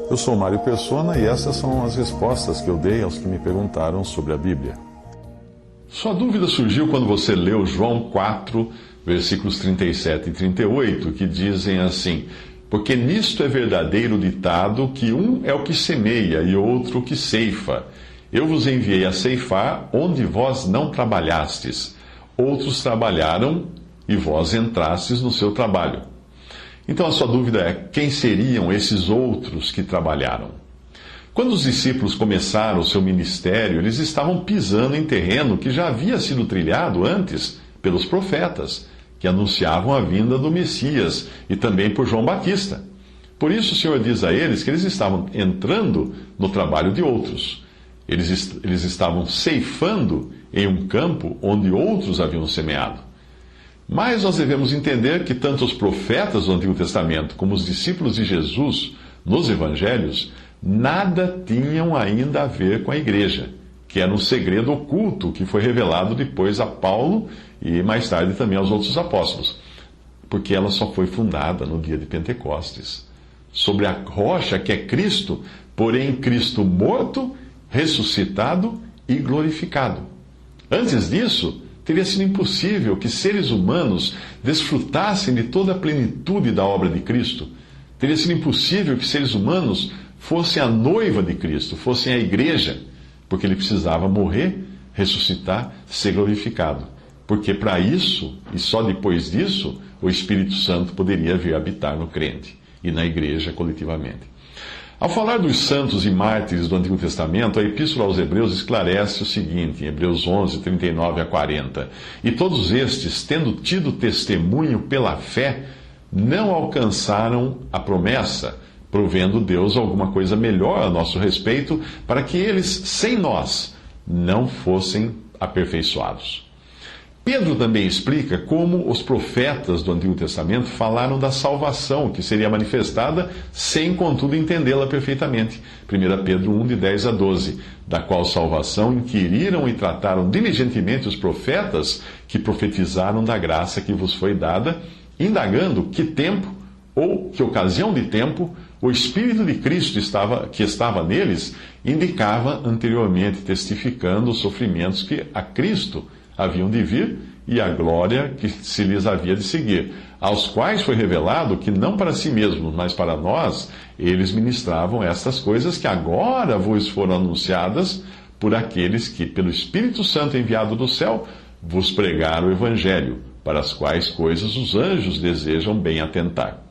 Eu sou Mário Persona e essas são as respostas que eu dei aos que me perguntaram sobre a Bíblia. Sua dúvida surgiu quando você leu João 4, versículos 37 e 38, que dizem assim: porque nisto é verdadeiro o ditado que um é o que semeia e outro o que ceifa. Eu vos enviei a ceifar onde vós não trabalhastes. Outros trabalharam e vós entrastes no seu trabalho. Então a sua dúvida é: quem seriam esses outros que trabalharam? Quando os discípulos começaram o seu ministério, eles estavam pisando em terreno que já havia sido trilhado antes pelos profetas, que anunciavam a vinda do Messias, e também por João Batista. Por isso o Senhor diz a eles que eles estavam entrando no trabalho de outros. Eles estavam ceifando em um campo onde outros haviam semeado. Mas nós devemos entender que tanto os profetas do Antigo Testamento como os discípulos de Jesus nos Evangelhos nada tinham ainda a ver com a igreja, que era um segredo oculto que foi revelado depois a Paulo e mais tarde também aos outros apóstolos, porque ela só foi fundada no dia de Pentecostes, sobre a rocha que é Cristo, porém Cristo morto, ressuscitado e glorificado. Antes disso, teria sido impossível que seres humanos desfrutassem de toda a plenitude da obra de Cristo. Teria sido impossível que seres humanos fossem a noiva de Cristo, fossem a igreja, porque ele precisava morrer, ressuscitar, ser glorificado. Porque para isso, e só depois disso, o Espírito Santo poderia vir habitar no crente e na igreja coletivamente. Ao falar dos santos e mártires do Antigo Testamento, a Epístola aos Hebreus esclarece o seguinte, em Hebreus 11, 39 a 40. E todos estes, tendo tido testemunho pela fé, não alcançaram a promessa, provendo Deus alguma coisa melhor a nosso respeito, para que eles, sem nós, não fossem aperfeiçoados. Pedro também explica como os profetas do Antigo Testamento falaram da salvação que seria manifestada sem, contudo, entendê-la perfeitamente. 1 Pedro 1, de 10 a 12, da qual salvação inquiriram e trataram diligentemente os profetas que profetizaram da graça que vos foi dada, indagando que tempo ou que ocasião de tempo o Espírito de Cristo que estava neles indicava anteriormente, testificando os sofrimentos que a Cristo haviam de vir e a glória que se lhes havia de seguir, aos quais foi revelado que não para si mesmos, mas para nós, eles ministravam estas coisas que agora vos foram anunciadas por aqueles que, pelo Espírito Santo enviado do céu, vos pregaram o Evangelho, para as quais coisas os anjos desejam bem atentar.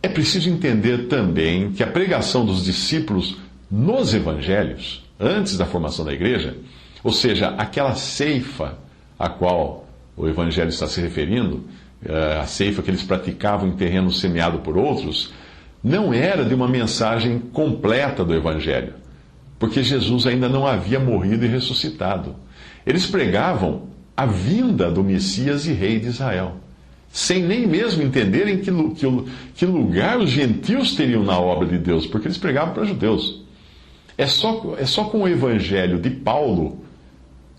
É preciso entender também que a pregação dos discípulos nos Evangelhos, antes da formação da igreja, ou seja, aquela ceifa a qual o Evangelho está se referindo, a ceifa que eles praticavam em terreno semeado por outros, não era de uma mensagem completa do Evangelho, porque Jesus ainda não havia morrido e ressuscitado. Eles pregavam a vinda do Messias e Rei de Israel, sem nem mesmo entenderem que lugar os gentios teriam na obra de Deus, porque eles pregavam para judeus. É só com o Evangelho de Paulo,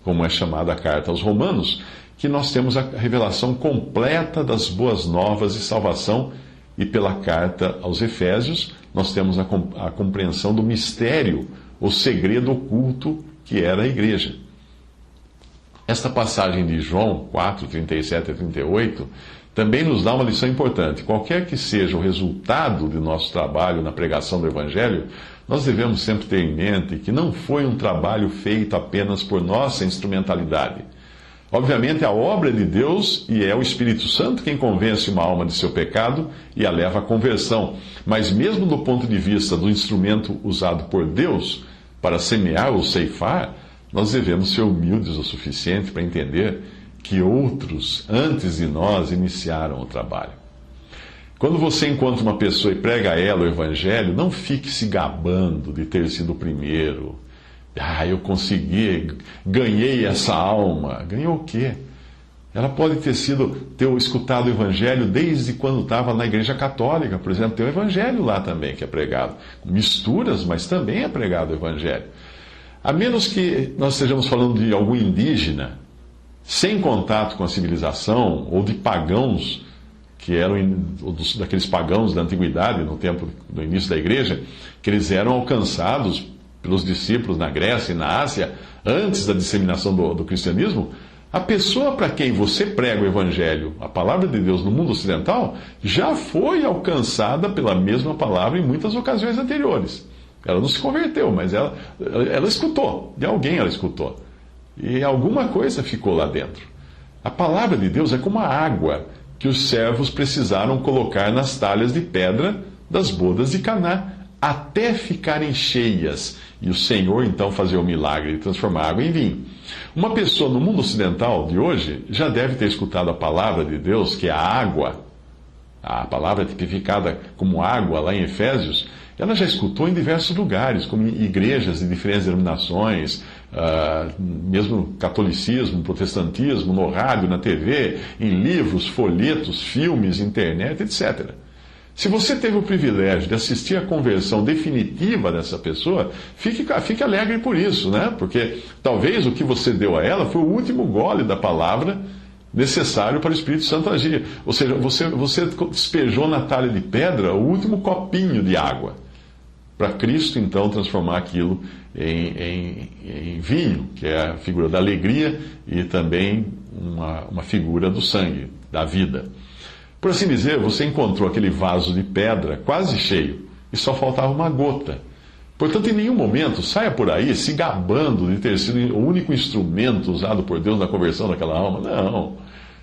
como é chamada a carta aos Romanos, que nós temos a revelação completa das boas novas de salvação, e pela carta aos Efésios nós temos a compreensão do mistério, o segredo oculto que era a igreja. Esta passagem de João 4, 37 a 38 também nos dá uma lição importante. Qualquer que seja o resultado de nosso trabalho na pregação do Evangelho, nós devemos sempre ter em mente que não foi um trabalho feito apenas por nossa instrumentalidade. Obviamente, a obra é de Deus e é o Espírito Santo quem convence uma alma de seu pecado e a leva à conversão. Mas mesmo do ponto de vista do instrumento usado por Deus para semear ou ceifar, nós devemos ser humildes o suficiente para entender que outros, antes de nós, iniciaram o trabalho. Quando você encontra uma pessoa e prega a ela o Evangelho, não fique se gabando de ter sido o primeiro. Eu consegui, ganhei essa alma. Ganhou o quê? Ela pode ter escutado o Evangelho desde quando estava na Igreja Católica, por exemplo. Tem o Evangelho lá também que é pregado. Misturas, mas também é pregado o Evangelho. A menos que nós estejamos falando de algum indígena, sem contato com a civilização, ou de pagãos, que eram daqueles pagãos da antiguidade, no tempo do início da igreja, que eles eram alcançados pelos discípulos na Grécia e na Ásia, antes da disseminação do cristianismo. A pessoa para quem você prega o Evangelho, a palavra de Deus no mundo ocidental, já foi alcançada pela mesma palavra em muitas ocasiões anteriores. Ela não se converteu, mas ela escutou, de alguém ela escutou. E alguma coisa ficou lá dentro. A palavra de Deus é como a água que os servos precisaram colocar nas talhas de pedra das bodas de Caná, até ficarem cheias, e o Senhor então fazer o milagre de transformar a água em vinho. Uma pessoa no mundo ocidental de hoje já deve ter escutado a palavra de Deus, que é a água, a palavra tipificada como água lá em Efésios, ela já escutou em diversos lugares, como em igrejas de diferentes denominações, mesmo catolicismo, protestantismo, no rádio, na TV, em livros, folhetos, filmes, internet, etc. Se você teve o privilégio de assistir à conversão definitiva dessa pessoa, fique alegre por isso, né? Porque talvez o que você deu a ela foi o último gole da palavra necessário para o Espírito Santo agir. Ou seja, você despejou na talha de pedra o último copinho de água, para Cristo então transformar aquilo em vinho, que é a figura da alegria e também uma figura do sangue, da vida. Por assim dizer, você encontrou aquele vaso de pedra quase cheio e só faltava uma gota. Portanto, em nenhum momento saia por aí se gabando de ter sido o único instrumento usado por Deus na conversão daquela alma. Não,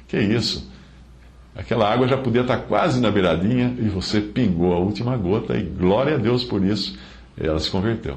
que isso. Aquela água já podia estar quase na beiradinha e você pingou a última gota e glória a Deus por isso, ela se converteu.